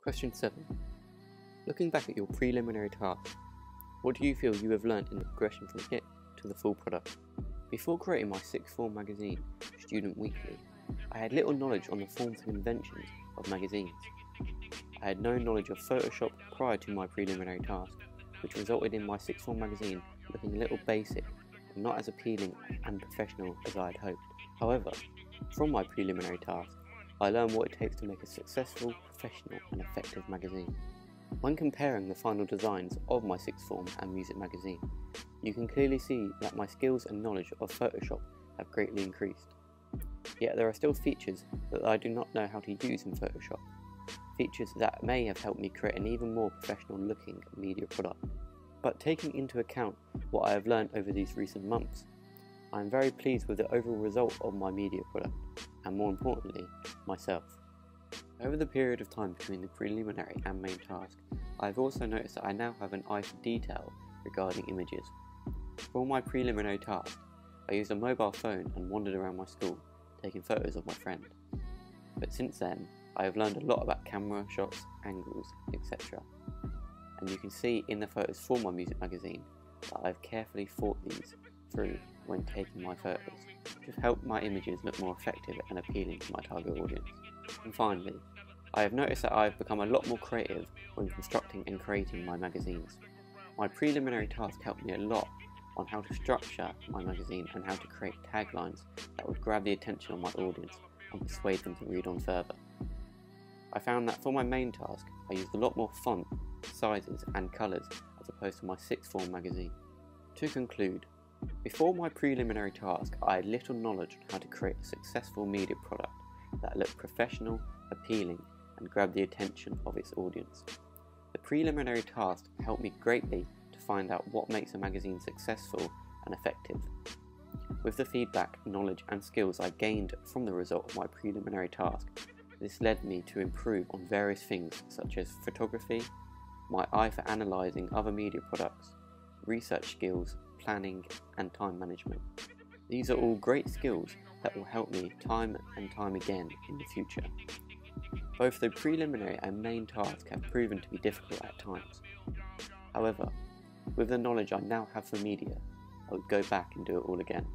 Question 7. Looking back at your preliminary task, what do you feel you have learnt in the progression from it to the full product? Before creating my sixth form magazine, Student Weekly, I had little knowledge on the forms and conventions of magazines. I had no knowledge of Photoshop prior to my preliminary task, which resulted in my sixth form magazine looking a little basic and not as appealing and professional as I had hoped. However, from my preliminary task, I learned what it takes to make a successful, professional and effective magazine. When comparing the final designs of my sixth form and music magazine, you can clearly see that my skills and knowledge of Photoshop have greatly increased. Yet there are still features that I do not know how to use in Photoshop, features that may have helped me create an even more professional looking media product. But taking into account what I have learned over these recent months, I am very pleased with the overall result of my media product, and more importantly, myself. Over the period of time between the preliminary and main task, I have also noticed that I now have an eye for detail regarding images. For my preliminary task, I used a mobile phone and wandered around my school, taking photos of my friend. But since then, I have learned a lot about camera, shots, angles, etc. And you can see in the photos for my music magazine that I have carefully thought these through when taking my photos, which have helped my images look more effective and appealing to my target audience. And finally, I have noticed that I have become a lot more creative when constructing and creating my magazines. My preliminary task helped me a lot on how to structure my magazine and how to create taglines that would grab the attention of my audience and persuade them to read on further. I found that for my main task, I used a lot more font, sizes and colours as opposed to my sixth form magazine. To conclude, before my preliminary task, I had little knowledge on how to create a successful media product that looked professional, appealing and grabbed the attention of its audience. The preliminary task helped me greatly to find out what makes a magazine successful and effective. With the feedback, knowledge and skills I gained from the result of my preliminary task, this led me to improve on various things such as photography, my eye for analysing other media products, research skills, planning and time management. These are all great skills that will help me time and time again in the future. Both the preliminary and main task have proven to be difficult at times. However, with the knowledge I now have for media, I would go back and do it all again.